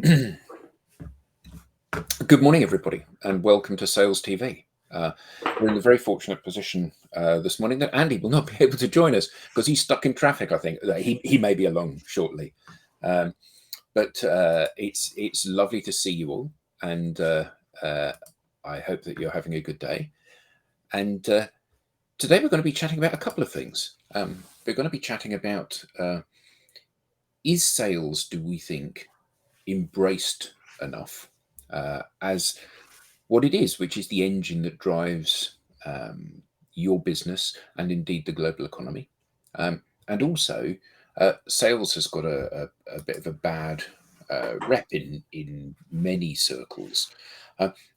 Good morning, everybody, and welcome to Sales TV. We're in the very fortunate position this morning that Andy will not be able to join us because he's stuck in traffic. I think he may be along shortly, but it's lovely to see you all, and I hope that you're having a good day. And today we're going to be chatting about a couple of things. We're going to be chatting about is sales, do we think, embraced enough as what it is, which is the engine that drives your business and indeed the global economy. And also, sales has got a bit of a bad rep in many circles,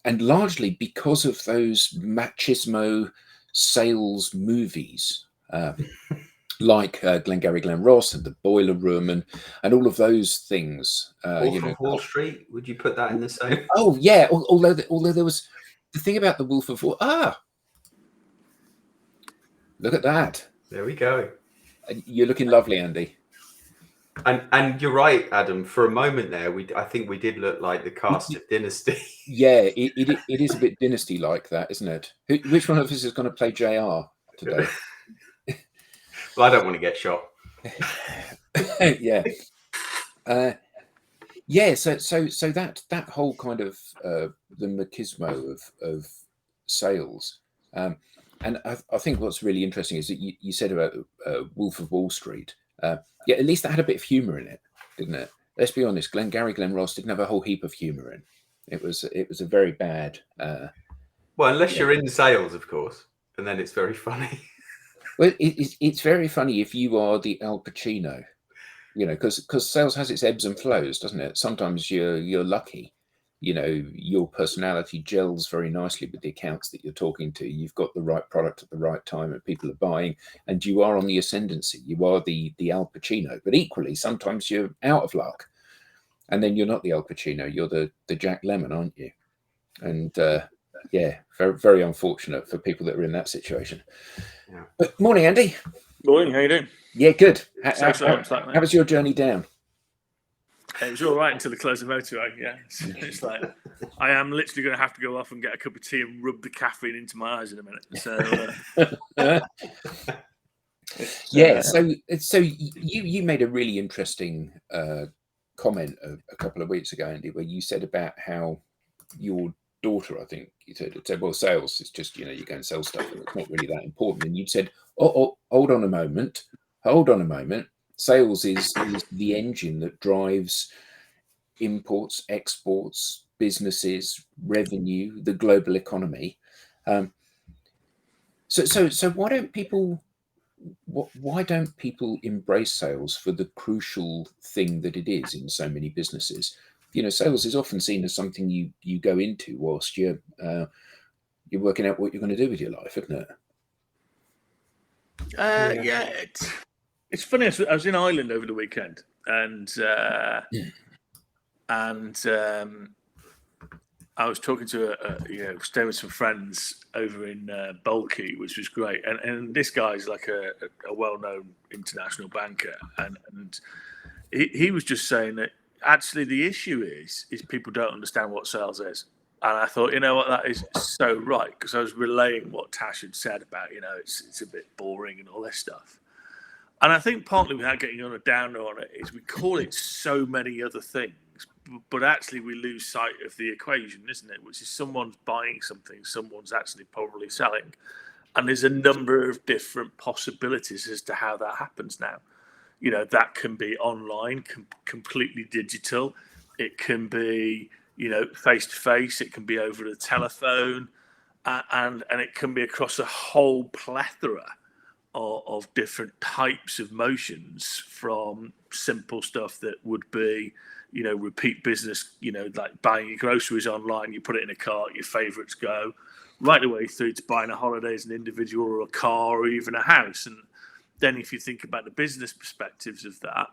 and largely because of those machismo sales movies. Like Glengarry Glen Ross and the Boiler Room and all of those things. Wolf of Wall Street, would you put that in the same? Oh yeah, although there was the thing about the Wolf of Wall. Look at that. There we go. You're looking lovely, Andy. And you're right, Adam. For a moment there, I think we did look like the cast of Dynasty. Yeah, it is a bit Dynasty-like that, isn't it? Which one of us is going to play JR today? Well, I don't want to get shot. Yeah. Yeah, so that whole kind of the machismo of sales, and I think what's really interesting is that you said about Wolf of Wall Street. Yeah, at least that had a bit of humour in it, didn't it? Let's be honest, Glengarry Glen Ross didn't have a whole heap of humour in. It was a very bad. Well, unless you're in sales, of course, and then it's very funny. Well, it's very funny if you are the Al Pacino, because sales has its ebbs and flows, doesn't it? Sometimes you're lucky, your personality gels very nicely with the accounts that you're talking to. You've got the right product at the right time and people are buying, and you are on the ascendancy. You are the Al Pacino. But equally, sometimes you're out of luck, and then you're not the Al Pacino. You're the Jack Lemmon, aren't you? And yeah, very, very unfortunate for people that are in that situation. Yeah. But morning, Andy. Morning, how you doing? Yeah, good. How was your journey down? It was all right until the close of motorway. Yeah, it's like I am literally going to have to go off and get a cup of tea and rub the caffeine into my eyes in a minute. So yeah. So you made a really interesting comment a couple of weeks ago, Andy, where you said about how your daughter, I think you said, well, sales is just, you go and sell stuff and it's not really that important. And you said, oh, hold on a moment. Sales is the engine that drives imports, exports, businesses, revenue, the global economy. So why don't people embrace sales for the crucial thing that it is in so many businesses? Sales is often seen as something you go into whilst you're working out what you're going to do with your life, isn't it? Yeah, it's funny. I was in Ireland over the weekend, and I was talking to staying with some friends over in Bulky, which was great. And this guy's like a well-known international banker, and he was just saying that actually the issue is people don't understand what sales is. And I thought, what, that is so right, because I was relaying what Tash had said about, it's a bit boring and all this stuff. And I think partly without getting on a downer on it is we call it so many other things, but actually we lose sight of the equation, isn't it? Which is someone's buying something, someone's actually probably selling. And there's a number of different possibilities as to how that happens now. That can be online, completely digital. It can be, face-to-face. It can be over the telephone. And it can be across a whole plethora of different types of motions, from simple stuff that would be, repeat business, like buying your groceries online, you put it in a cart, your favourites go, right the way through to buying a holiday as an individual or a car or even a house. And then if you think about the business perspectives of that,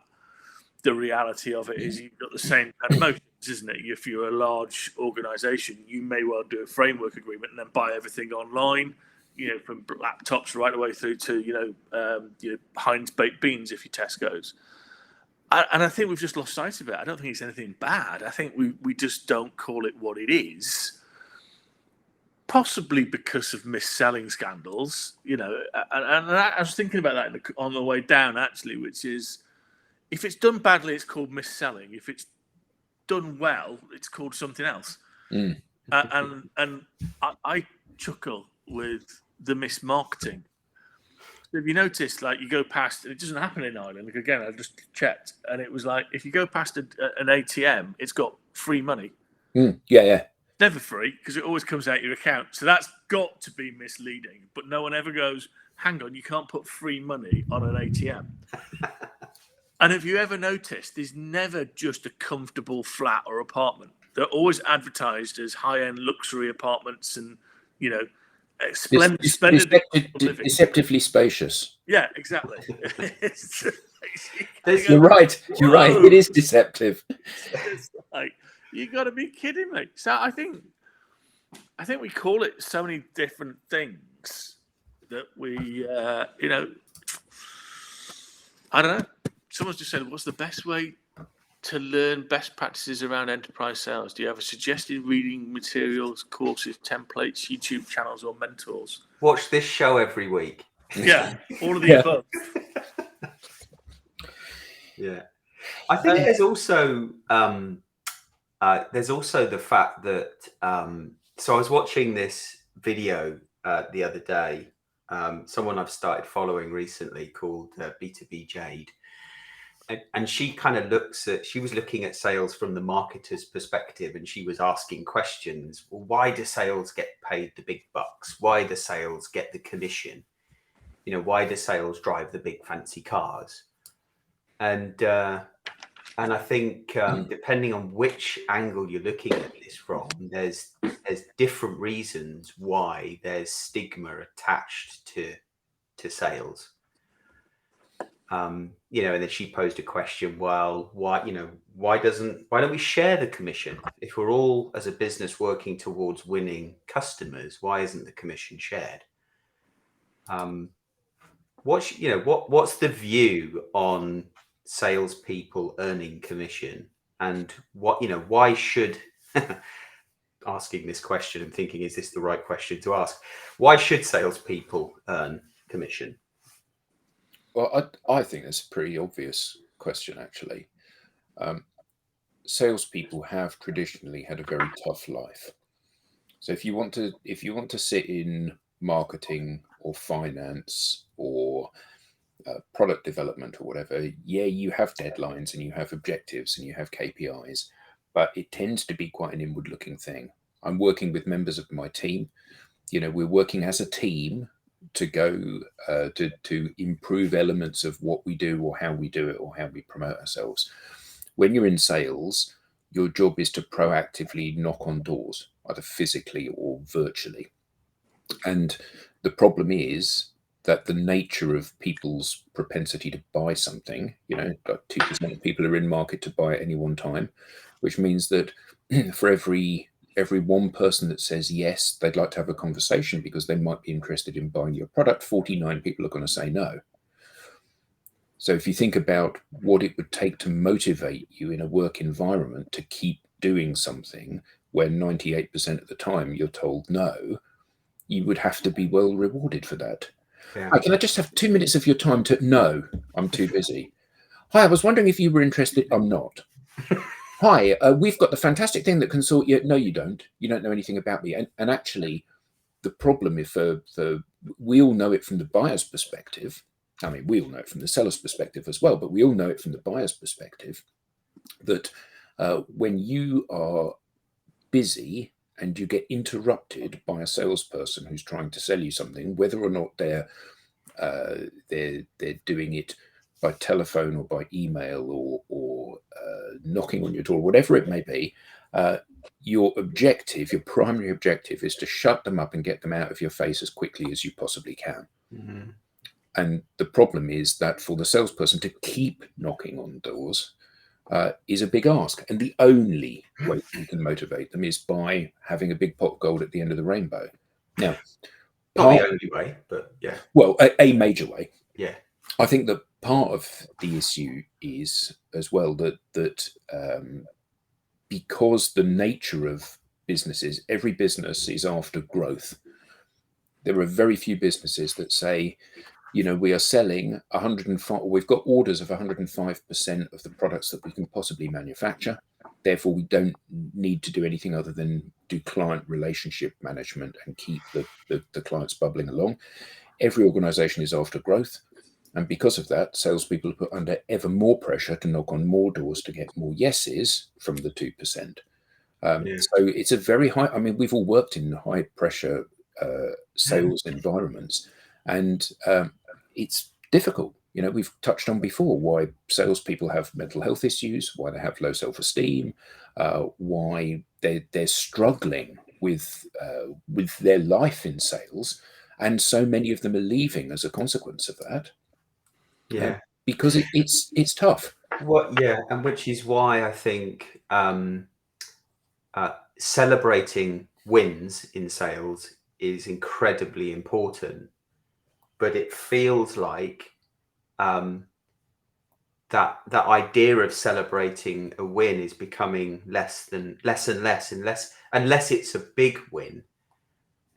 the reality of it is you've got the same kind of motions, isn't it? If you're a large organisation, you may well do a framework agreement and then buy everything online, from laptops right the way through to, Heinz baked beans if you Tesco's. And I think we've just lost sight of it. I don't think it's anything bad. I think we just don't call it what it is, possibly because of mis-selling scandals, and I was thinking about that on the way down, actually, which is, if it's done badly, it's called mis-selling. If it's done well, it's called something else. Mm. And I chuckle with the mismarketing. If you notice, like, you go past, and it doesn't happen in Ireland. Like, again, I just checked, and it was like, if you go past an ATM, it's got free money. Yeah. Never free, because it always comes out your account. So that's got to be misleading. But no one ever goes, hang on, you can't put free money on an ATM. And have you ever noticed, there's never just a comfortable flat or apartment. They're always advertised as high-end luxury apartments and, splendid living. Deceptively spacious. Yeah, exactly. You're right. You're right. It is deceptive. It's like, you got to be kidding me. So I think we call it so many different things that we, I don't know. Someone's just said, what's the best way to learn best practices around enterprise sales? Do you have a suggested reading materials, courses, templates, YouTube channels, or mentors? Watch this show every week. Yeah, all of the above. Yeah, I think there's also the fact that so I was watching this video the other day. Someone I've started following recently called B2B Jade. And she kind of she was looking at sales from the marketer's perspective, and she was asking questions. Well, why do sales get paid the big bucks? Why do sales get the commission? Why do sales drive the big fancy cars? And I think depending on which angle you're looking at this from, there's different reasons why there's stigma attached to sales. And then she posed a question. Well, why don't we share the commission? If we're all as a business working towards winning customers, why isn't the commission shared? What's the view on salespeople earning commission, and why should asking this question and thinking, is this the right question to ask? Why should salespeople earn commission? Well, I think that's a pretty obvious question, actually. Salespeople have traditionally had a very tough life. So if you want to sit in marketing or finance or product development or whatever, yeah, you have deadlines and you have objectives and you have KPIs, but it tends to be quite an inward-looking thing. I'm working with members of my team. We're working as a team to go to improve elements of what we do or how we do it or how we promote ourselves. When you're in sales, your job is to proactively knock on doors, either physically or virtually. And the problem is that the nature of people's propensity to buy something, like 2% of people are in market to buy at any one time, which means that for every one person that says yes, they'd like to have a conversation because they might be interested in buying your product, 49 people are going to say no. So if you think about what it would take to motivate you in a work environment to keep doing something where 98% of the time you're told no, you would have to be well rewarded for that. Yeah. Hi, can I just have 2 minutes of your time to... No, I'm too busy. Hi, I was wondering if you were interested. I'm not. Hi, we've got the fantastic thing that can sort you. No, you don't. You don't know anything about me. And actually, the problem is we all know it from the buyer's perspective. I mean, we all know it from the seller's perspective as well, but we all know it from the buyer's perspective that when you are busy and you get interrupted by a salesperson who's trying to sell you something, whether or not they're doing it by telephone or by email or knocking on your door, whatever it may be, your primary objective is to shut them up and get them out of your face as quickly as you possibly can. Mm-hmm. And the problem is that for the salesperson to keep knocking on doors is a big ask. And the only way you can motivate them is by having a big pot of gold at the end of the rainbow. Now, not the only way, but yeah. Well, a major way. Yeah. I think that part of the issue is as well that because the nature of businesses, every business is after growth. There are very few businesses that say, we are selling 105, we've got orders of 105% of the products that we can possibly manufacture. Therefore, we don't need to do anything other than do client relationship management and keep the clients bubbling along. Every organization is after growth. And because of that, salespeople are put under ever more pressure to knock on more doors to get more yeses from the 2%. So it's a very high, we've all worked in high pressure sales environments, and it's difficult. We've touched on before why salespeople have mental health issues, why they have low self-esteem, why they're struggling with their life in sales, and so many of them are leaving as a consequence of that. Because it's tough. And which is why I think celebrating wins in sales is incredibly important. But it feels like that idea of celebrating a win is becoming less and less unless it's a big win.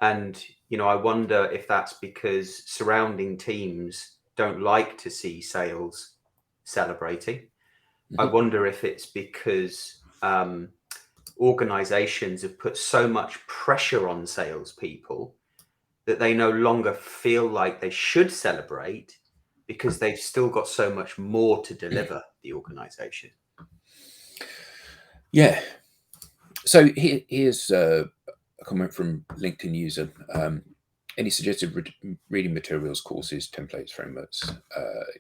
And I wonder if that's because surrounding teams don't like to see sales celebrating. Mm-hmm. I wonder if it's because organizations have put so much pressure on salespeople that they no longer feel like they should celebrate because they've still got so much more to deliver the organization. Yeah. So here's a comment from LinkedIn user. Any suggested reading materials, courses, templates, frameworks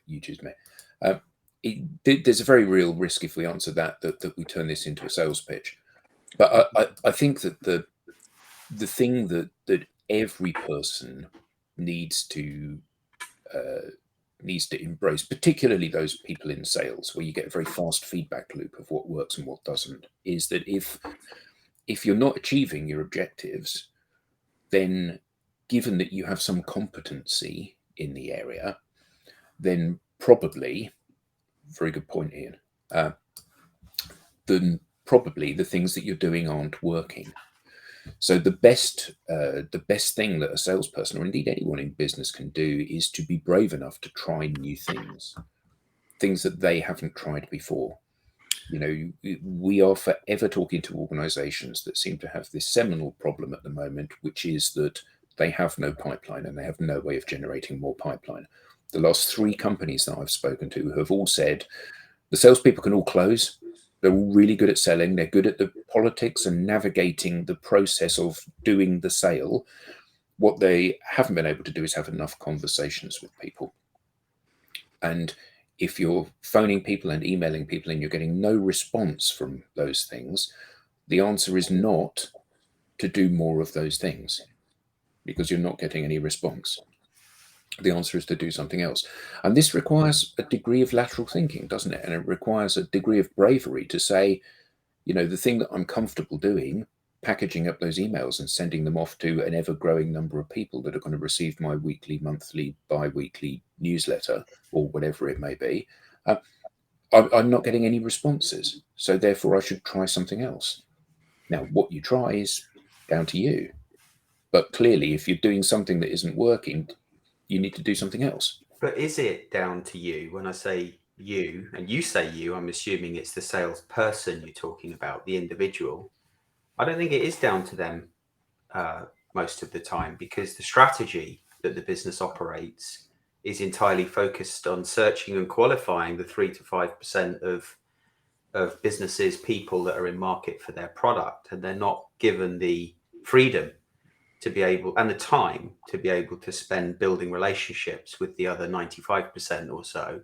you choose me? There's a very real risk if we answer that we turn this into a sales pitch. But I think that the thing that every person needs to embrace, particularly those people in sales, where you get a very fast feedback loop of what works and what doesn't, is that if you're not achieving your objectives, then given that you have some competency in the area, then probably, very good point, Ian, then probably the things that you're doing aren't working. So the best thing that a salesperson, or indeed anyone in business, can do is to be brave enough to try new things that they haven't tried before. We are forever talking to organizations that seem to have this seminal problem at the moment, which is that they have no pipeline and they have no way of generating more pipeline. The last 3 companies that I've spoken to have all said the salespeople can all close. They're all really good at selling. They're good at the politics and navigating the process of doing the sale. What they haven't been able to do is have enough conversations with people. And if you're phoning people and emailing people and you're getting no response from those things, the answer is not to do more of those things because you're not getting any response. The answer is to do something else. And this requires a degree of lateral thinking, doesn't it? And it requires a degree of bravery to say, the thing that I'm comfortable doing, packaging up those emails and sending them off to an ever-growing number of people that are going to receive my weekly, monthly, bi-weekly newsletter or whatever it may be, I'm not getting any responses. So therefore, I should try something else. Now, what you try is down to you. But clearly, if you're doing something that isn't working, you need to do something else. But is it down to you? When I say you, and you say you, I'm assuming it's the salesperson you're talking about, the individual. I don't think it is down to them most of the time, because the strategy that the business operates is entirely focused on searching and qualifying the 3 to 5% of businesses, people that are in market for their product, and they're not given the freedom to be able and the time to be able to spend building relationships with the other 95% or so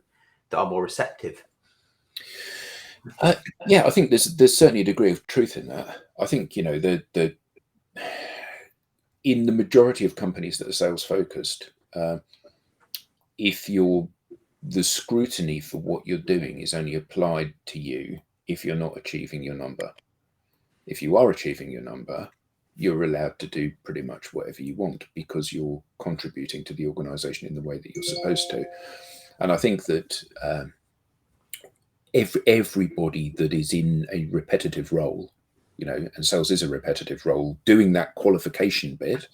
that are more receptive. Yeah, I think there's certainly a degree of truth in that. I think in the majority of companies that are sales focused, if the scrutiny for what you're doing is only applied to you if you're not achieving your number. If you are achieving your number, you're allowed to do pretty much whatever you want because you're contributing to the organization in the way that you're supposed to. And I think that everybody that is in a repetitive role, and sales is a repetitive role, doing that qualification bit,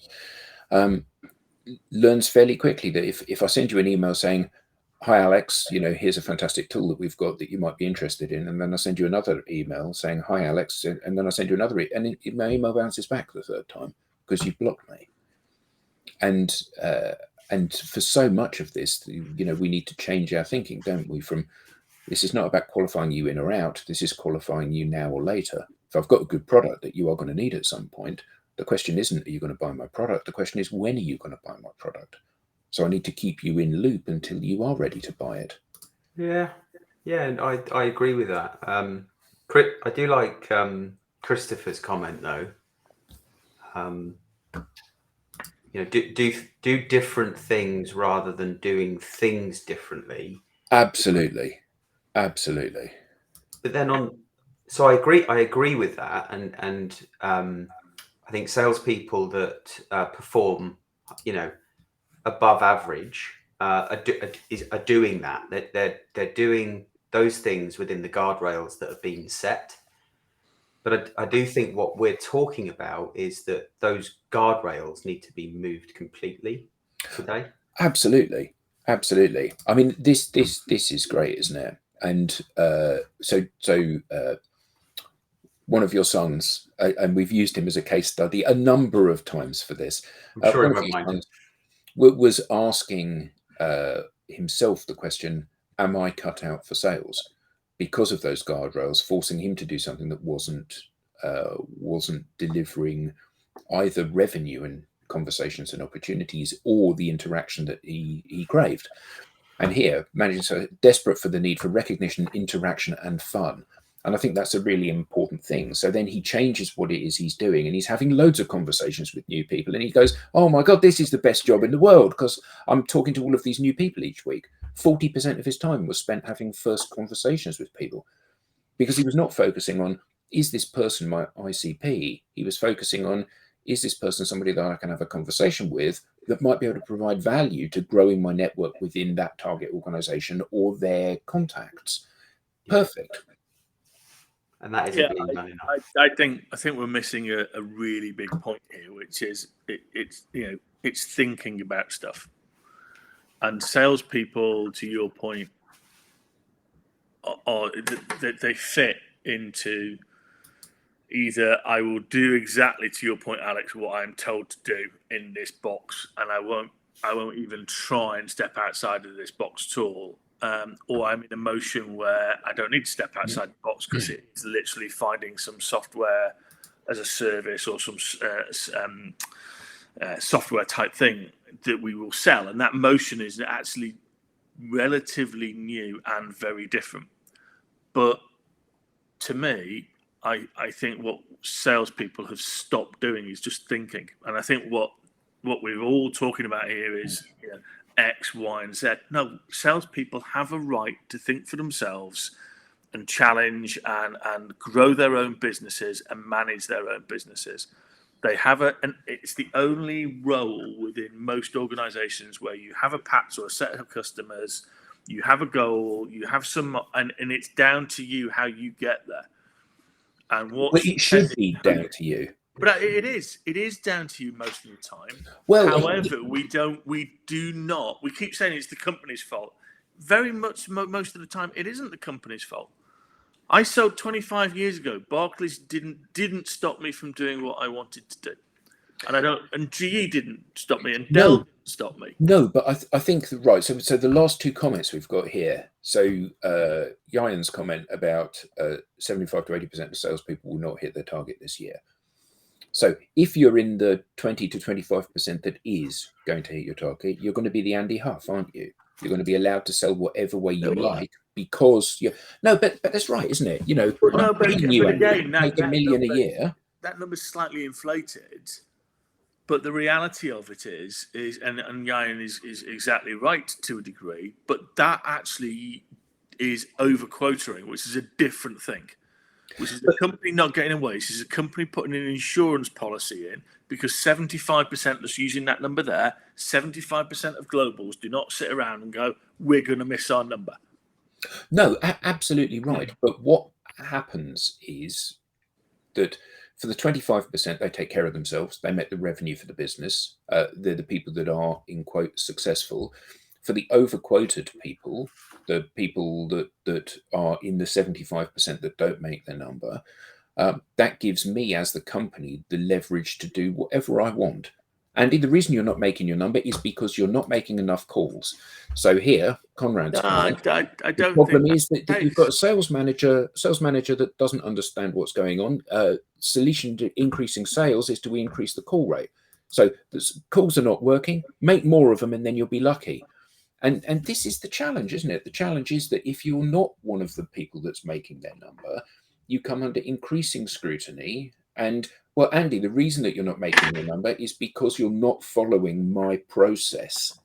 learns fairly quickly that if I send you an email saying, "Hi Alex, here's a fantastic tool that we've got that you might be interested in," and then I send you another email saying, "Hi Alex," and then I send you another, and my email bounces back the third time because you blocked me. And for so much of this, we need to change our thinking, don't we? From this is not about qualifying you in or out. This is qualifying you now or later. If I've got a good product that you are going to need at some point, the question isn't, are you going to buy my product? The question is, when are you going to buy my product? So I need to keep you in loop until you are ready to buy it. Yeah, and I agree with that. I do like Christopher's comment though. Do different things rather than doing things differently. Absolutely. But then so I agree with that, and I think salespeople that perform, above average are doing that. They're doing those things within the guardrails that have been set. But I do think what we're talking about is that those guardrails need to be moved completely today. Absolutely. I mean, this is great, isn't it? And so one of your sons, and we've used him as a case study a number of times for this. I'm sure One of your sons was asking himself the question, "Am I cut out for sales?" Because of those guardrails, forcing him to do something that wasn't delivering either revenue and conversations and opportunities or the interaction that he craved. And here, managers are desperate for the need for recognition, interaction, and fun. And I think that's a really important thing. So then he changes what it is he's doing, and he's having loads of conversations with new people. And he goes, "Oh my God, this is the best job in the world because I'm talking to all of these new people each week." 40% of his time was spent having first conversations with people because he was not focusing on, is this person my ICP? He was focusing on, is this person somebody that I can have a conversation with that might be able to provide value to growing my network within that target organization or their contacts? Perfect. And that isn't being done enough. I think we're missing a really big point here, which is it's thinking about stuff. And salespeople, to your point, they fit into either I will do exactly, to your point, Alex, what I'm told to do in this box, and I won't even try and step outside of this box at all. Or I'm in a motion where I don't need to step outside the box because it's literally finding some software as a service or some software type thing that we will sell. And that motion is actually relatively new and very different. But to me, I think what salespeople have stopped doing is just thinking. And I think what we're all talking about here is X, Y, and Z. No, salespeople have a right to think for themselves and challenge and grow their own businesses and manage their own businesses. They have and it's the only role within most organizations where you have a patch or a set of customers, you have a goal, you have some, and it's down to you how you get there. And it should be down to you. But it is down to you most of the time. Well, however, we do not. We keep saying it's the company's fault. Very much, most of the time, it isn't the company's fault. I sold 25 years ago. Barclays didn't stop me from doing what I wanted to do, and GE didn't stop me, and Dell didn't stop me. No, but I think right. So the last two comments we've got here. So Yayan's comment about 75 to 80% of salespeople will not hit their target this year. So if you're in the 20 to 25% that is going to hit your target, you're going to be the Andy Huff, aren't you? You're going to be allowed to sell whatever way you like because you're but that's right, isn't it? But again, make $1 million a year. That number's slightly inflated, but the reality of it is and Yayan is exactly right to a degree, but that actually is over quoting, which is a different thing. which is a company not getting away. This is a company putting an insurance policy in because 75%, just using that number there, 75% of globals do not sit around and go, we're going to miss our number. No, absolutely right. But what happens is that for the 25%, they take care of themselves. They make the revenue for the business. They're the people that are, in quote, successful. For the overquoted people, the people that are in the 75% that don't make their number, that gives me as the company the leverage to do whatever I want. Andy, the reason you're not making your number is because you're not making enough calls. So here, Conrad's card, I don't the problem think is that you've got a sales manager that doesn't understand what's going on. Solution to increasing sales is to increase the call rate. So the calls are not working. Make more of them, and then you'll be lucky. And this is the challenge, isn't it? The challenge is that if you're not one of the people that's making their number, you come under increasing scrutiny. And well, Andy, the reason that you're not making your number is because you're not following my process.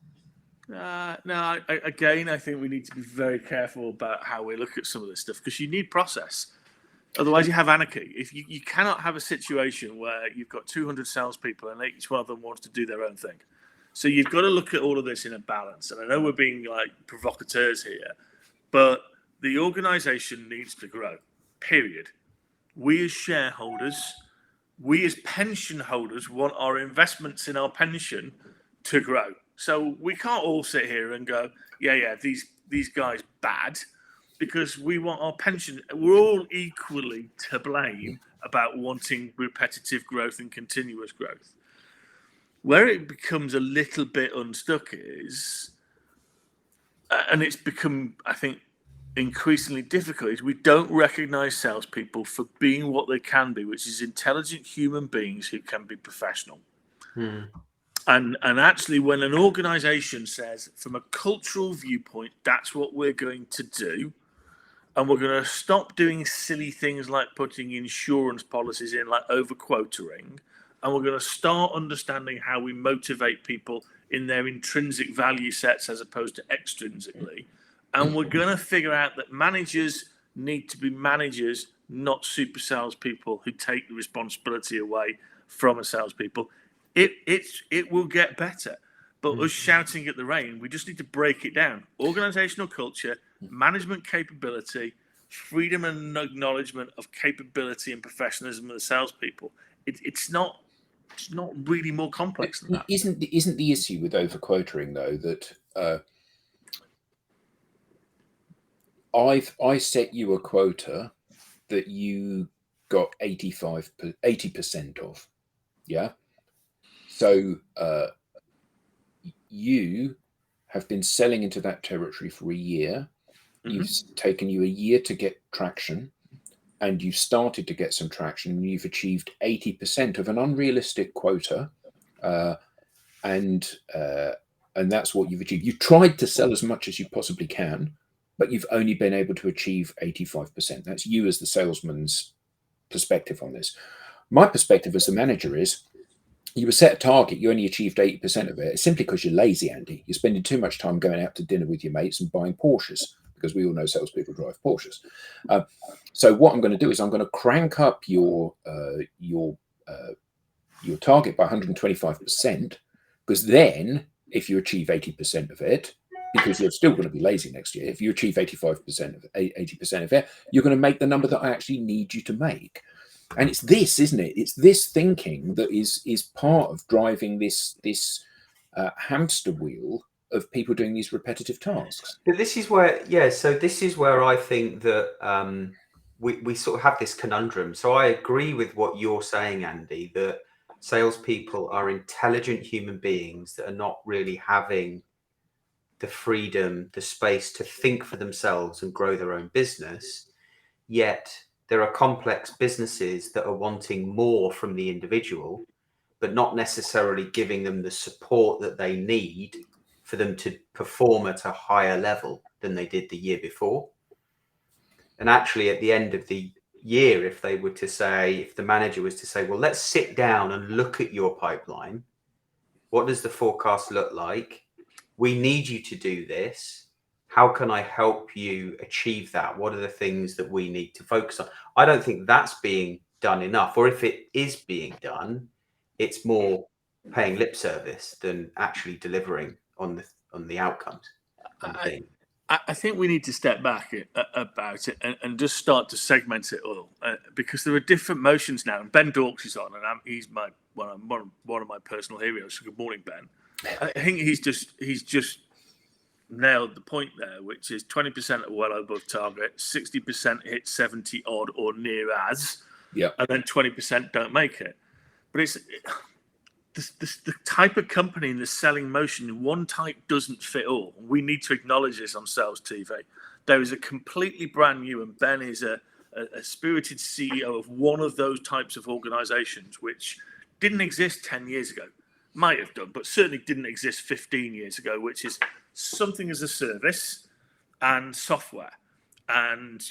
No, again, I think we need to be very careful about how we look at some of this stuff because you need process. Otherwise, you have anarchy. If you cannot have a situation where you've got 200 salespeople and each one of them wants to do their own thing. So you've got to look at all of this in a balance. And I know we're being like provocateurs here, but the organization needs to grow, period. We as shareholders, we as pension holders want our investments in our pension to grow. So we can't all sit here and go, yeah, these guys bad, because we want our pension. We're all equally to blame about wanting repetitive growth and continuous growth. Where it becomes a little bit unstuck is, and it's become, I think, increasingly difficult, is we don't recognize salespeople for being what they can be, which is intelligent human beings who can be professional. And actually, when an organization says, from a cultural viewpoint, that's what we're going to do, and we're going to stop doing silly things like putting insurance policies in, like overquoting, and we're going to start understanding how we motivate people in their intrinsic value sets as opposed to extrinsically. And we're going to figure out that managers need to be managers, not super salespeople who take the responsibility away from a salespeople. It will get better. But us shouting at the rain, we just need to break it down. Organizational culture, management capability, freedom and acknowledgement of capability and professionalism of the salespeople. It's not really more complex than that. Isn't the issue with overquoting though that I set you a quota that you got 80% of, yeah. So you have been selling into that territory for a year. You've taken you a year to get traction, and you've started to get some traction, and you've achieved 80% of an unrealistic quota, and that's what you've achieved. You've tried to sell as much as you possibly can, but you've only been able to achieve 85%. That's you as the salesman's perspective on this. My perspective as the manager is, you were set a target, you only achieved 80% of it. It's simply because you're lazy, Andy. You're spending too much time going out to dinner with your mates and buying Porsches, because we all know salespeople drive Porsches. So what I'm going to do is I'm going to crank up your target by 125%, because then if you achieve 80% of it, because you're still going to be lazy next year, if you achieve 80% of it, you're going to make the number that I actually need you to make. And it's this, isn't it? It's this thinking that is part of driving this hamster wheel of people doing these repetitive tasks. But this is where, so this is where I think that we sort of have this conundrum. So I agree with what you're saying, Andy, that salespeople are intelligent human beings that are not really having the freedom, the space to think for themselves and grow their own business, yet there are complex businesses that are wanting more from the individual, but not necessarily giving them the support that they need for them to perform at a higher level than they did the year before. And actually, at the end of the year, if they were to say, if the manager was to say, well, let's sit down and look at your pipeline. What does the forecast look like? We need you to do this. how can I help you achieve that? What are the things that we need to focus on? I don't think that's being done enough, or if it is being done, it's more paying lip service than actually delivering on the outcomes. I think we need to step back about it and just start to segment it all, because there are different motions now. And Ben Dorks is on, and he's one of my personal heroes. So good morning, Ben. I think he's just nailed the point there, which is 20% are well above target, 60% hit 70 odd or near as, and then 20% don't make it. But it's the type of company in the selling motion, one type doesn't fit all. We need to acknowledge this on Sales TV. There is a completely brand new, and Ben is a spirited CEO of one of those types of organizations, which didn't exist 10 years ago. Might have done, but certainly didn't exist 15 years ago, which is something as a service and software. And,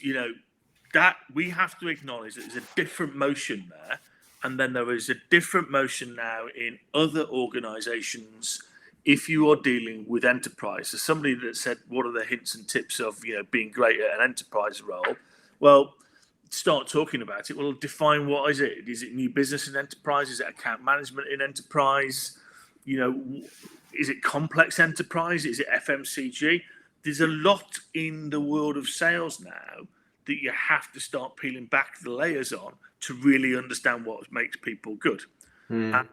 that we have to acknowledge that there's a different motion there. And then there is a different motion now in other organizations if you are dealing with enterprise. So somebody that said, what are the hints and tips of being great at an enterprise role? Well, start talking about it. Well, define what is it? Is it new business in enterprise? Is it account management in enterprise? Is it complex enterprise? Is it FMCG? There's a lot in the world of sales now that you have to start peeling back the layers on to really understand what makes people good. And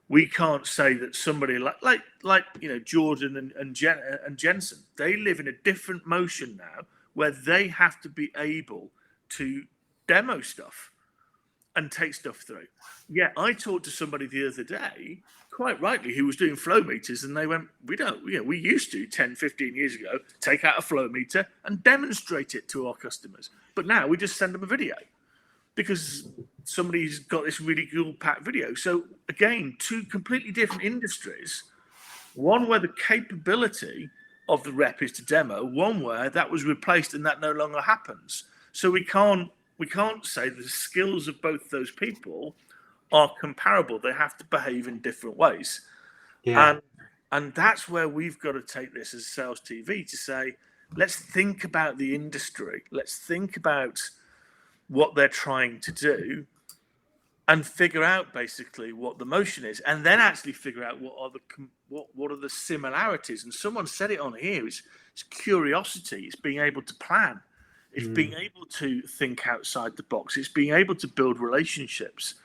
we can't say that somebody like Jordan and Jensen, they live in a different motion now where they have to be able to demo stuff and take stuff through. Yeah, I talked to somebody the other day, quite rightly, who was doing flow meters, and they went, we used to 10, 15 years ago, take out a flow meter and demonstrate it to our customers. But now we just send them a video, because somebody's got this really cool packed video. So again, two completely different industries. One where the capability of the rep is to demo, one where that was replaced and that no longer happens. So we can't say the skills of both those people are comparable. They have to behave in different ways. And that's where we've got to take this as Sales TV to say, let's think about the industry. Let's think about what they're trying to do and figure out basically what the motion is, and then actually figure out what are the similarities. And someone said it on here, it's curiosity, it's being able to plan, it's being able to think outside the box, it's being able to build relationships,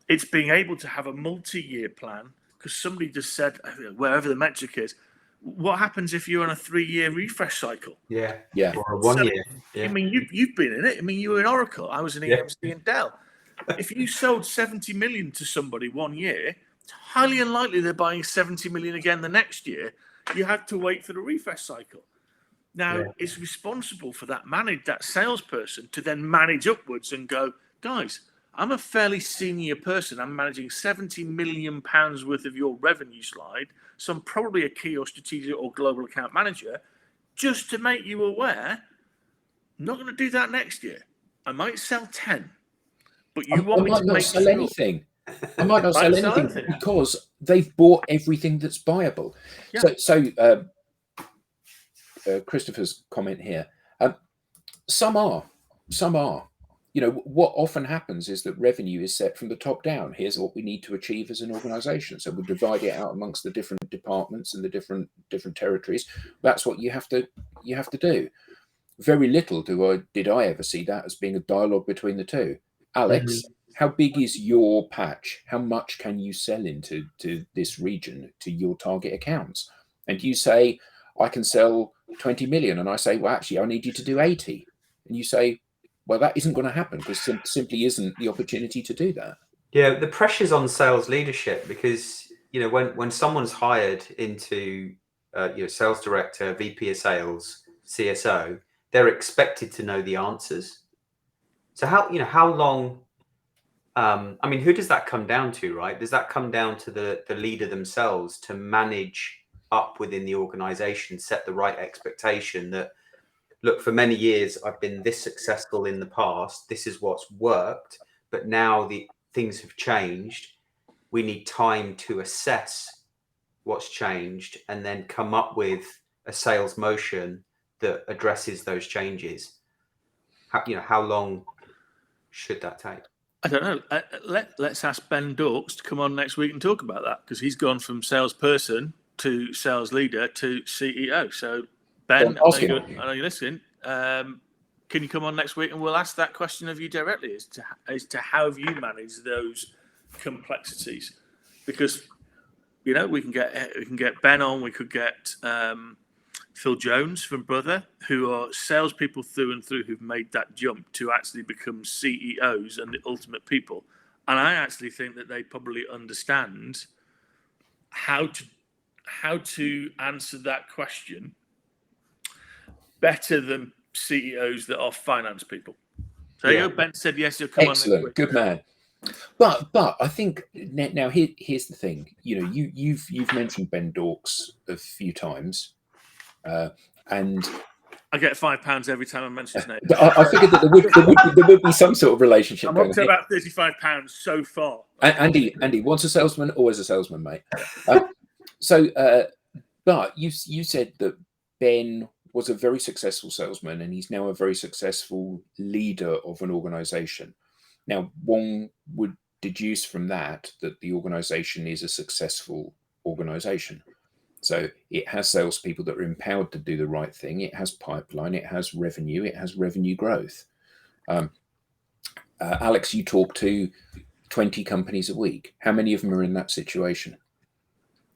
it's being able to have a multi-year plan, because somebody just said, wherever the metric is, what happens if you're on a 3-year refresh cycle? Yeah. Or a 1 year. Yeah. I mean, you've been in it. I mean, you were in Oracle. I was in EMC and Dell. If you sold 70 million to somebody 1 year, it's highly unlikely they're buying 70 million again the next year. You have to wait for the refresh cycle. Now, it's responsible for that salesperson to then manage upwards and go, guys, I'm a fairly senior person. I'm managing 70 million pounds worth of your revenue slide. So I'm probably a key or strategic or global account manager. Just to make you aware, I'm not going to do that next year. I might sell 10, but you want me to make sure. Anything. I might not sell anything because they've bought everything that's buyable. Yeah. So Christopher's comment here. Some are. What often happens is that revenue is set from the top down. Here's what we need to achieve as an organization. So we'll divide it out amongst the different departments and the different territories. That's what you have to do. Very little did I ever see that as being a dialogue between the two. Alex, how big is your patch? How much can you sell into this region, to your target accounts? And you say, I can sell 20 million. And I say, well, actually, I need you to do 80. And you say, well, that isn't going to happen because simply isn't the opportunity to do that. Yeah, the pressure's on sales leadership because, when someone's hired into, sales director, VP of sales, CSO, they're expected to know the answers. So how long, who does that come down to, right? Does that come down to the leader themselves to manage up within the organization, set the right expectation that, look, for many years, I've been this successful in the past. This is what's worked, but now the things have changed. We need time to assess what's changed and then come up with a sales motion that addresses those changes? How long should that take? I don't know. Let's ask Ben Dorks to come on next week and talk about that, because he's gone from salesperson to sales leader to CEO. So Ben, I know you're listening. Can you come on next week and we'll ask that question of you directly as to how have you managed those complexities? Because we can get Ben on. We could get Phil Jones from Brother, who are salespeople through and through, who've made that jump to actually become CEOs and the ultimate people. And I actually think that they probably understand how to answer that question better than CEOs that are finance people. So Ben said yes, you'll come on next week. Good man. But I think now here's the thing. You've mentioned Ben Dorks a few times, and I get £5 every time I mention his name. I figured that there would be some sort of relationship. I'm up to about £35 so far. Andy, once a salesman, always a salesman, mate. But you said that Ben was a very successful salesman, and he's now a very successful leader of an organization. Now, one would deduce from that the organization is a successful organization. So it has salespeople that are empowered to do the right thing. It has pipeline. It has revenue. It has revenue growth. Alex, you talk to 20 companies a week. How many of them are in that situation?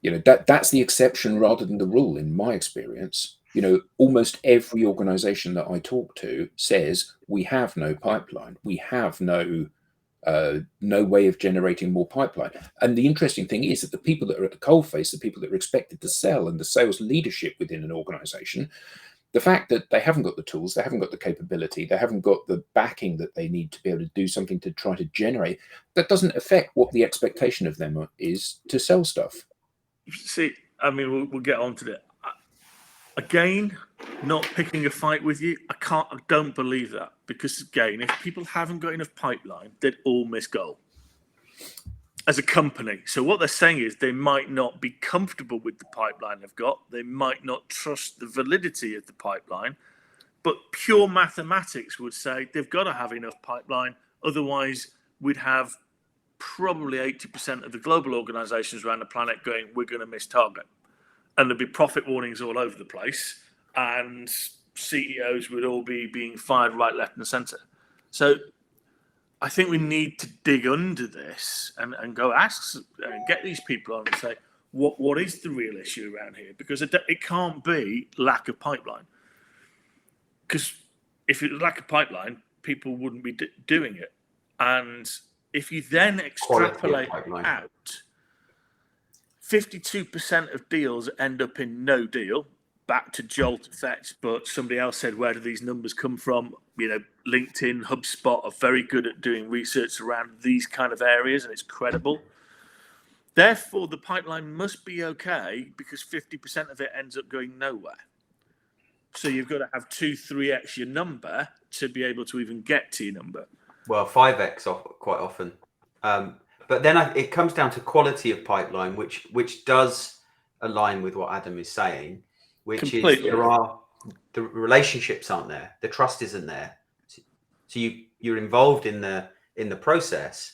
That's the exception rather than the rule, in my experience. Almost every organization that I talk to says we have no pipeline. We have no way of generating more pipeline. And the interesting thing is that the people that are at the coalface, the people that are expected to sell, and the sales leadership within an organization, the fact that they haven't got the tools, they haven't got the capability, they haven't got the backing that they need to be able to do something to try to generate, that doesn't affect what the expectation of them is to sell stuff. See, we'll get on to that. Again, not picking a fight with you, I don't believe that, because again, if people haven't got enough pipeline, they'd all miss goal as a company. So what they're saying is they might not be comfortable with the pipeline they've got. They might not trust the validity of the pipeline, but pure mathematics would say they've got to have enough pipeline. Otherwise, we'd have probably 80% of the global organizations around the planet going, we're going to miss target. And there'd be profit warnings all over the place, and CEOs would all be being fired right, left, and centre. So I think we need to dig under this and go ask and get these people on and say, what is the real issue around here? Because it can't be lack of pipeline. Because if it was lack of pipeline, people wouldn't be doing it. And if you then extrapolate out, 52% of deals end up in no deal, back to Jolt effect. But somebody else said, where do these numbers come from? LinkedIn, HubSpot are very good at doing research around these kind of areas, and it's credible. Therefore, the pipeline must be okay, because 50% of it ends up going nowhere. So you've got to have 2-3x your number to be able to even get to your number. Well, 5x quite often. But then it comes down to quality of pipeline, which does align with what Adam is saying, which Completely. Is the relationships aren't there, the trust isn't there. So you're involved in the process,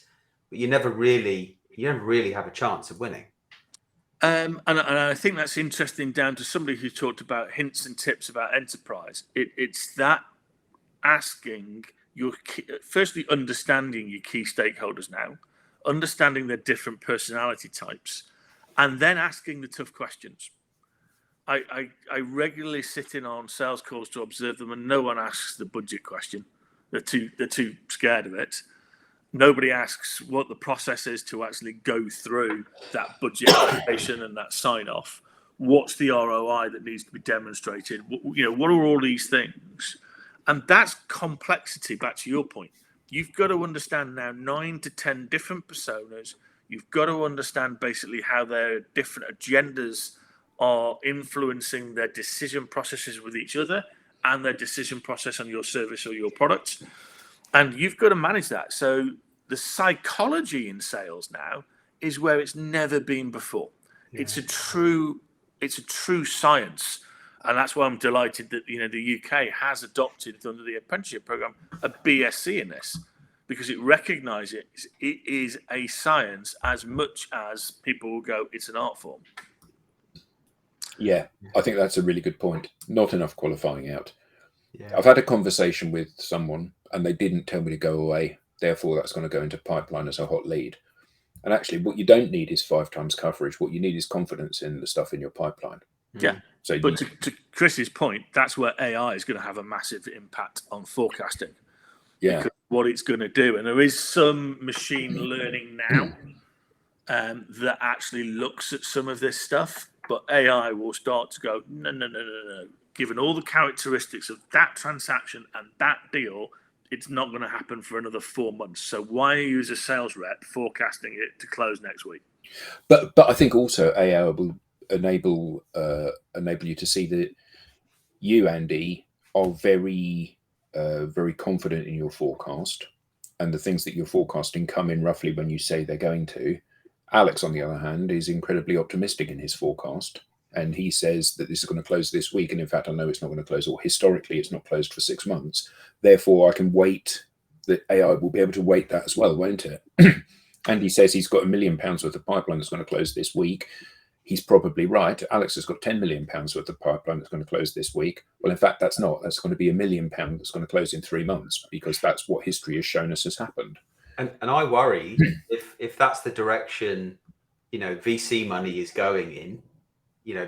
but you never really have a chance of winning. And I think that's interesting, down to somebody who talked about hints and tips about enterprise. It's that asking firstly, understanding your key stakeholders now, understanding their different personality types, and then asking the tough questions. I regularly sit in on sales calls to observe them, and no one asks the budget question. They're too scared of it. Nobody asks what the process is to actually go through that budget application and that sign off. What's the ROI that needs to be demonstrated? What are all these things? And that's complexity. Back to your point, you've got to understand now 9 to 10 different personas. You've got to understand basically how their different agendas are influencing their decision processes with each other and their decision process on your service or your product. And you've got to manage that. So the psychology in sales now is where it's never been before. Yeah. It's a true science. And that's why I'm delighted that the UK has adopted under the apprenticeship program a BSc in this, because it recognises it is a science as much as people will go, it's an art form. Yeah, I think that's a really good point. Not enough qualifying out. Yeah. I've had a conversation with someone and they didn't tell me to go away. Therefore, that's going to go into pipeline as a hot lead. And actually, what you don't need is 5 times coverage. What you need is confidence in the stuff in your pipeline. Yeah. So, but to Chris's point, that's where AI is going to have a massive impact on forecasting. Yeah. Because what it's going to do, and there is some machine learning now that actually looks at some of this stuff, but AI will start to go, no. Given all the characteristics of that transaction and that deal, it's not going to happen for another 4 months. So why are you as a sales rep forecasting it to close next week? But I think also AI will enable you to see that you, Andy, are very confident in your forecast, and the things that you're forecasting come in roughly when you say they're going to. Alex, on the other hand, is incredibly optimistic in his forecast, and he says that this is going to close this week, and in fact I know it's not going to close, or historically it's not closed for 6 months. Therefore I can wait, that AI will be able to wait that as well, won't it? And he says he's got £1 million worth of pipeline that's going to close this week. He's probably right. Alex has got £10 million worth of pipeline that's going to close this week. Well, in fact, that's not. That's going to be £1 million that's going to close in 3 months, because that's what history has shown us has happened. And I worry if that's the direction, VC money is going in,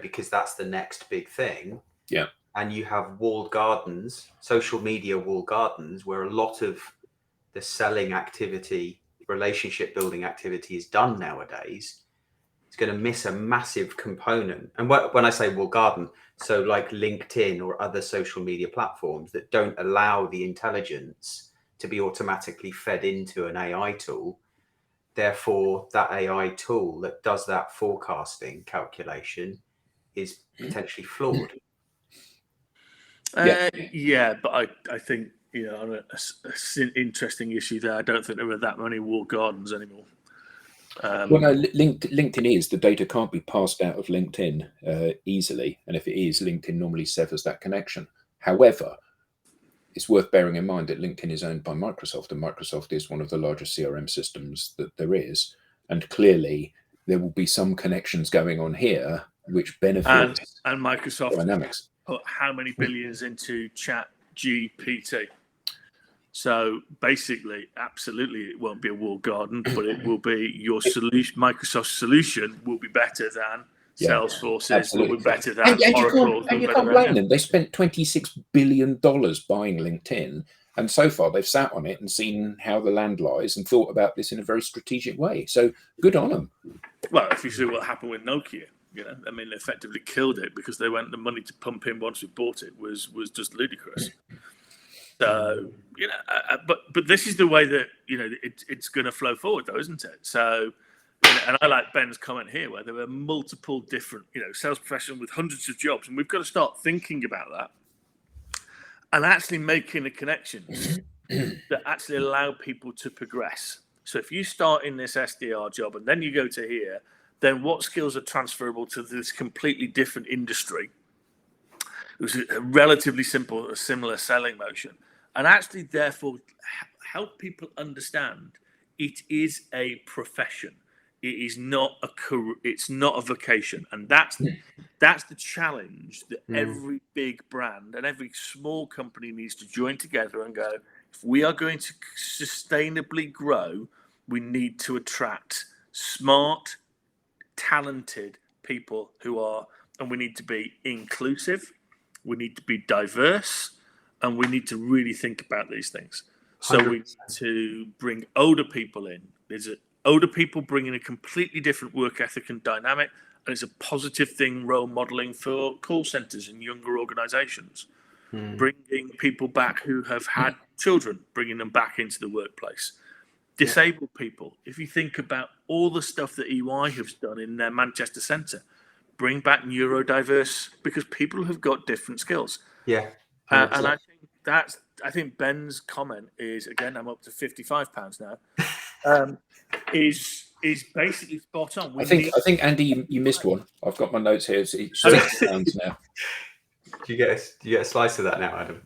because that's the next big thing. Yeah. And you have walled gardens, social media walled gardens, where a lot of the selling activity, relationship building activity is done nowadays. It's going to miss a massive component. And when I say walled garden, so like LinkedIn or other social media platforms that don't allow the intelligence to be automatically fed into an AI tool. Therefore, that AI tool that does that forecasting calculation is potentially flawed. Yeah, but I think on an interesting issue there. I don't think there are that many walled gardens anymore. Well, no, LinkedIn is. The data can't be passed out of LinkedIn easily, and if it is, LinkedIn normally severs that connection. However, it's worth bearing in mind that LinkedIn is owned by Microsoft, and Microsoft is one of the largest CRM systems that there is, and clearly there will be some connections going on here which benefit and Microsoft Dynamics. Put how many billions into ChatGPT? So basically, absolutely, it won't be a walled garden, but it will be your solution. Microsoft's solution will be better than Salesforce's, will be better than Oracle. And you can't blame them. They spent $26 billion buying LinkedIn, and so far they've sat on it and seen how the land lies and thought about this in a very strategic way. So good on them. Well, if you see what happened with Nokia, they effectively killed it because the money to pump in once we bought it was just ludicrous. So but this is the way that it's going to flow forward, though, isn't it? So, and I like Ben's comment here, where there are multiple different sales professionals with hundreds of jobs, and we've got to start thinking about that and actually making the connections that actually allow people to progress. So if you start in this SDR job and then you go to here, then what skills are transferable to this completely different industry? It was a relatively simple, similar selling motion. And actually, therefore, help people understand it is a profession. It is not a career. It's not a vocation, and that's the challenge that every big brand and every small company needs to join together and go. If we are going to sustainably grow, we need to attract smart, talented people and we need to be inclusive. We need to be diverse. And we need to really think about these things. So 100%. We need to bring older people in. Older people bringing a completely different work ethic and dynamic, and it's a positive thing, role modeling for call centers and younger organizations. Bringing people back who have had children, bringing them back into the workplace. Disabled people. If you think about all the stuff that EY has done in their Manchester centre, bring back neurodiverse, because people have got different skills. Yeah. And I think Ben's comment is, again, I'm up to £55 now, is basically spot on. I think Andy, you missed one. I've got my notes here. It's £60 now. Do you get a slice of that now, Adam?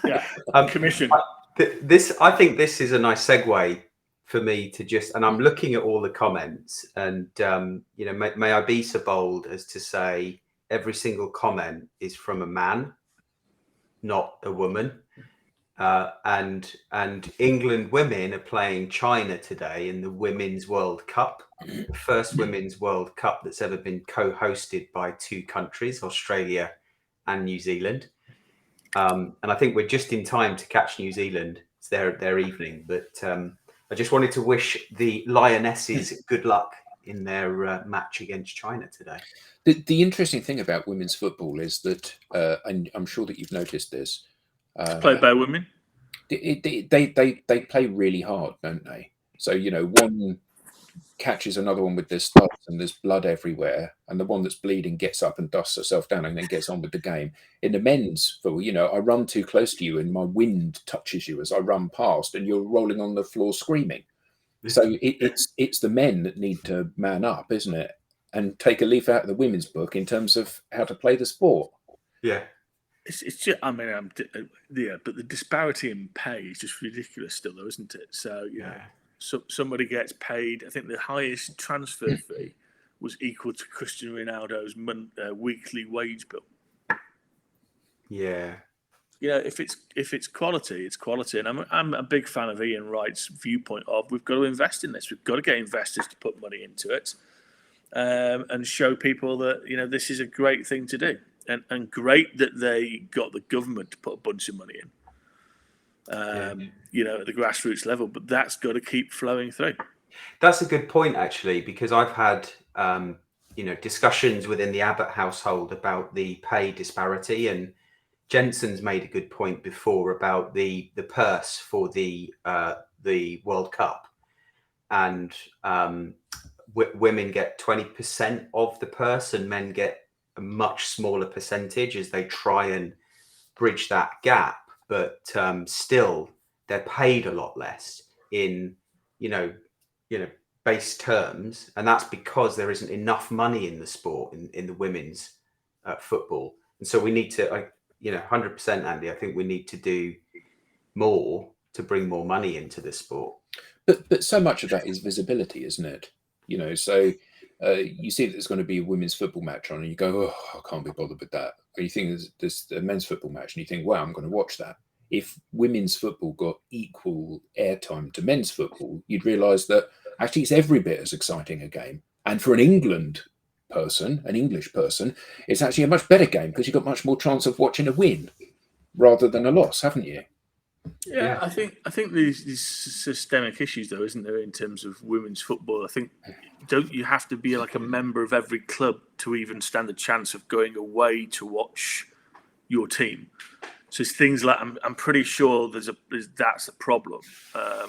Yeah, commission. I think this is a nice segue for me to just, and I'm looking at all the comments, and may I be so bold as to say every single comment is from a man, not a woman. And England women are playing China today in the Women's World Cup, the first Women's World Cup that's ever been co-hosted by two countries, Australia and New Zealand. And I think we're just in time to catch New Zealand. It's their evening, but I just wanted to wish the Lionesses good luck in their match against China today. The interesting thing about women's football is that, and I'm sure that you've noticed this, it's played by women. They play really hard, don't they? So one catches another one with their studs and there's blood everywhere, and the one that's bleeding gets up and dusts herself down and then gets on with the game. In the men's football, I run too close to you and my wind touches you as I run past and you're rolling on the floor screaming. So it's the men that need to man up, isn't it? And take a leaf out of the women's book in terms of how to play the sport. Yeah. It's just, I mean, but the disparity in pay is just ridiculous still, though, isn't it? So, so somebody gets paid, I think the highest transfer fee was equal to Cristiano Ronaldo's weekly wage bill. Yeah. If it's quality, it's quality. And I'm a big fan of Ian Wright's viewpoint of we've got to invest in this. We've got to get investors to put money into it and show people that, this is a great thing to do. And great that they got the government to put a bunch of money in, at the grassroots level. But that's got to keep flowing through. That's a good point, actually, because I've had, discussions within the Abbott household about the pay disparity. And Jensen's made a good point before about the purse for the World Cup. And women get 20% of the purse and men get a much smaller percentage as they try and bridge that gap, but still they're paid a lot less in base terms, and that's because there isn't enough money in the sport in the women's football. And so we need to 100%, Andy, I think we need to do more to bring more money into the sport. But so much of that is visibility, isn't it? So you see that there's going to be a women's football match on and you go, oh, I can't be bothered with that. Or you think there's a men's football match and you think, wow, I'm going to watch that. If women's football got equal airtime to men's football, you'd realise that actually it's every bit as exciting a game. And for an English person, it's actually a much better game because you've got much more chance of watching a win rather than a loss, haven't you? Yeah, I think these systemic issues, though, isn't there, in terms of women's football? I think don't you have to be like a member of every club to even stand a chance of going away to watch your team? So it's things like I'm pretty sure that's a problem. But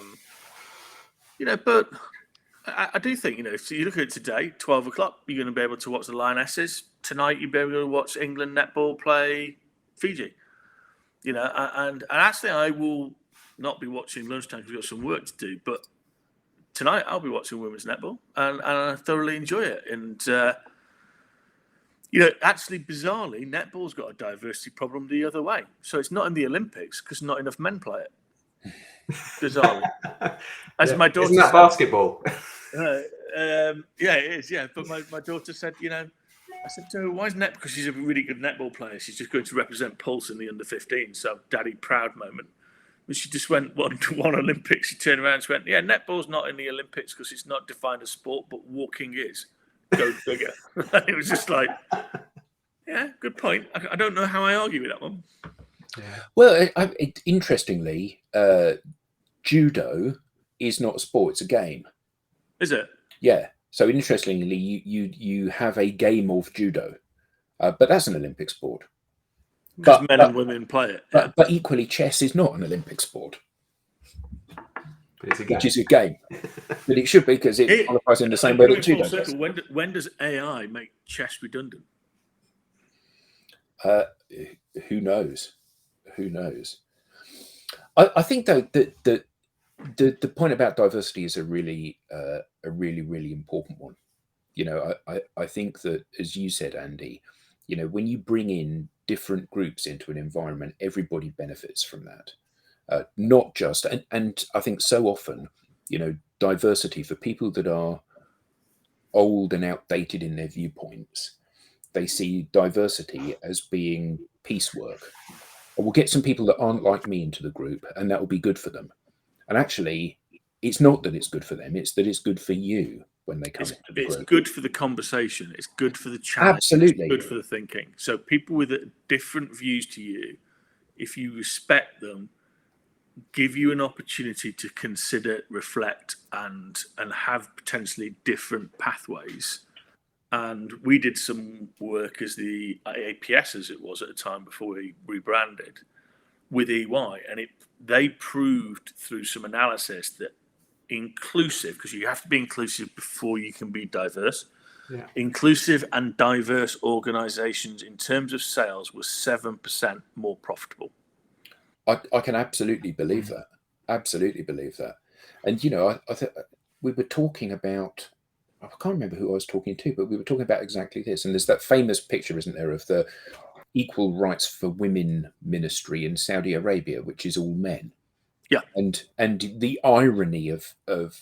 I do think if you look at it today, 12 o'clock, you're going to be able to watch the Lionesses. Tonight, you'll be able to watch England netball play Fiji. And actually, I will not be watching lunchtime because we've got some work to do. But tonight, I'll be watching women's netball, and I thoroughly enjoy it. And actually, bizarrely, netball's got a diversity problem the other way. So it's not in the Olympics because not enough men play it. Bizarrely, as my daughter isn't that basketball? Yeah, it is. Yeah, but my daughter said, I said to her, why is because she's a really good netball player. She's just going to represent Pulse in the under-15, so daddy proud moment. But she just went to one Olympics. She turned around and she went, yeah, netball's not in the Olympics because it's not defined as sport, but walking is. Go figure. It was just like, yeah, good point. I don't know how I argue with that one. Yeah. Well, interestingly, judo is not a sport; it's a game. Is it? Yeah. So interestingly, you have a game of judo, but that's an Olympic sport. Because men and women play it. Yeah. But equally, chess is not an Olympic sport. Which is a game. But it should be because it qualifies in the same way that judo does. When does AI make chess redundant? Who knows? Who knows? I think though that the point about diversity is a really important one. I think that, as you said, Andy, when you bring in different groups into an environment, everybody benefits from that. Not just, and I think so often, diversity for people that are old and outdated in their viewpoints, they see diversity as being piecework. Or we'll get some people that aren't like me into the group, and that will be good for them. And actually, it's not that it's good for them, it's that it's good for you when they come into the group. It's good for the conversation. It's good for the challenge. Absolutely. It's good for the thinking. So people with different views to you, if you respect them, give you an opportunity to consider, reflect, and have potentially different pathways. And we did some work as the APS, as it was at the time before we rebranded, with EY, and they proved through some analysis that inclusive, because you have to be inclusive before you can be diverse. Yeah. Inclusive and diverse organizations in terms of sales were 7% more profitable. I can absolutely believe that. Absolutely believe that. And, I think we were talking about, I can't remember who I was talking to, but we were talking about exactly this. And there's that famous picture, isn't there, of the equal rights for women ministry in Saudi Arabia, which is all men. Yeah. And the irony of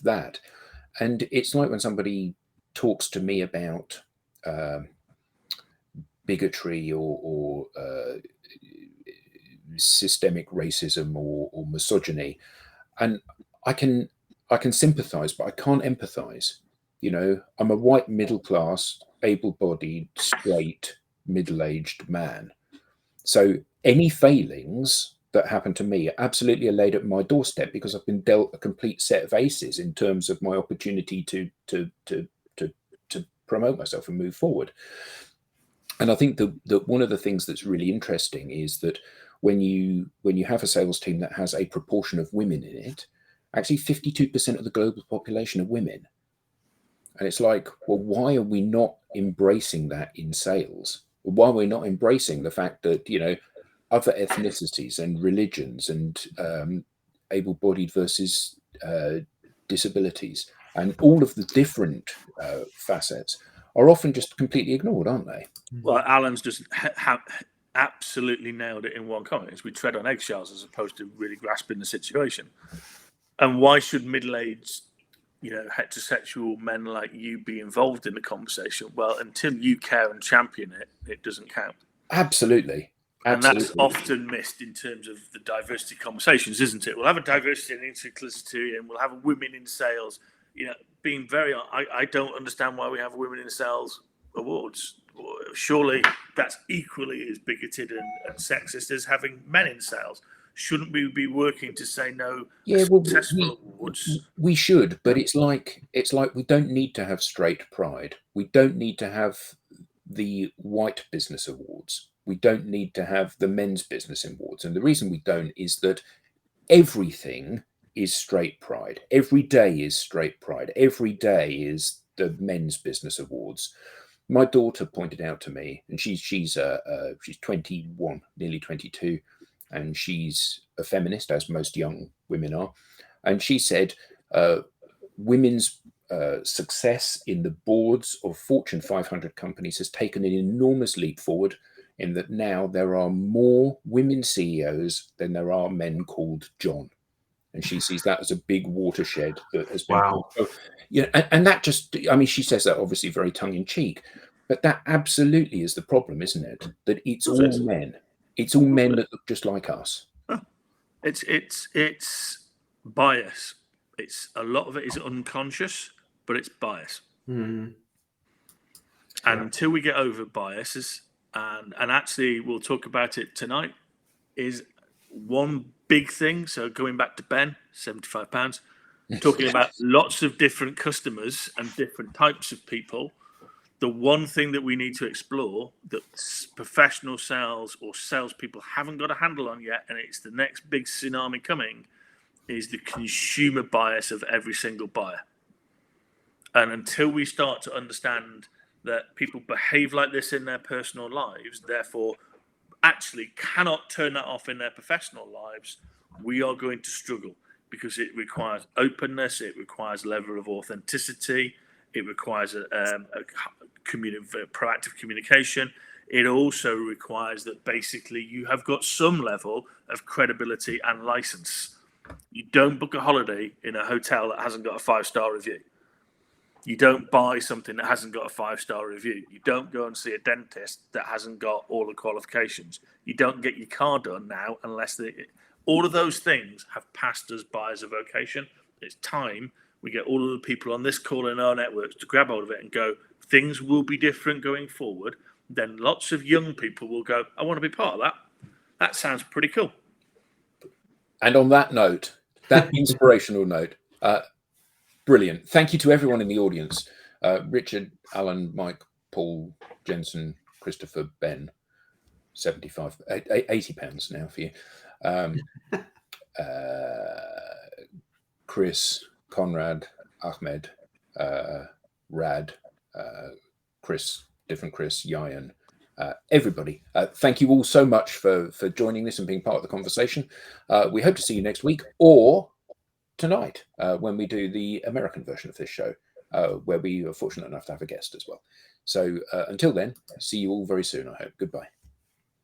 that. And it's like when somebody talks to me about bigotry or systemic racism or misogyny, and I can sympathize, but I can't empathize. I'm a white, middle class, able-bodied, straight, middle-aged man. So any failings that happen to me absolutely are laid at my doorstep because I've been dealt a complete set of aces in terms of my opportunity to promote myself and move forward. And I think that one of the things that's really interesting is that when you have a sales team that has a proportion of women in it, actually 52% of the global population are women. And it's like, well, why are we not embracing that in sales? Why are we not embracing the fact that, other ethnicities and religions and able-bodied versus disabilities and all of the different facets are often just completely ignored, aren't they? Well, Alan's just absolutely nailed it in one comment. Is we tread on eggshells as opposed to really grasping the situation. And why should middle-aged, heterosexual men like you be involved in the conversation? Well, until you care and champion it, it doesn't count. Absolutely. And that's often missed in terms of the diversity conversations, isn't it? We'll have a diversity and inclusivity, and we'll have women in sales. Being very, I don't understand why we have women in sales awards. Surely that's equally as bigoted and sexist as having men in sales. Shouldn't we be working to say no? Yeah, well, successful awards. We should, but it's like we don't need to have straight pride. We don't need to have the white business awards. We don't need to have the men's business awards. And the reason we don't is that everything is straight pride. Every day is straight pride. Every day is the men's business awards. My daughter pointed out to me, and she's 21, nearly 22, and she's a feminist, as most young women are. And she said women's success in the boards of Fortune 500 companies has taken an enormous leap forward, in that now there are more women CEOs than there are men called John. And she sees that as a big watershed that has been. Wow. And that just, she says that obviously very tongue in cheek, but that absolutely is the problem, isn't it? That it's all men. It's all men that look just like us. It's bias. It's a lot of it is unconscious, but it's bias. Mm-hmm. And until we get over biases, and actually we'll talk about it tonight, is one big thing. So going back to Ben, £75, talking about lots of different customers and different types of people. The one thing that we need to explore that professional sales or salespeople haven't got a handle on yet, and it's the next big tsunami coming, is the consumer bias of every single buyer. And until we start to understand that people behave like this in their personal lives, therefore actually cannot turn that off in their professional lives, we are going to struggle, because it requires openness, it requires a level of authenticity, it requires a proactive communication, it also requires that basically you have got some level of credibility and license. You don't book a holiday in a hotel that hasn't got a 5-star review. You don't buy something that hasn't got a 5-star review. You don't go and see a dentist that hasn't got all the qualifications. You don't get your car done now unless all of those things have passed us by as a vocation. It's time we get all of the people on this call in our networks to grab hold of it and go, things will be different going forward. Then lots of young people will go, I want to be part of that. That sounds pretty cool. And on that note, that inspirational note, brilliant. Thank you to everyone in the audience. Richard, Alan, Mike, Paul, Jensen, Christopher, Ben, 75, 80 pounds now for you. Chris, Conrad, Ahmed, Rad, Chris, different Chris, Yayan, everybody. Thank you all so much for joining this and being part of the conversation. We hope to see you next week or tonight when we do the American version of this show, where we are fortunate enough to have a guest as well. So until then, see you all very soon, I hope. Goodbye.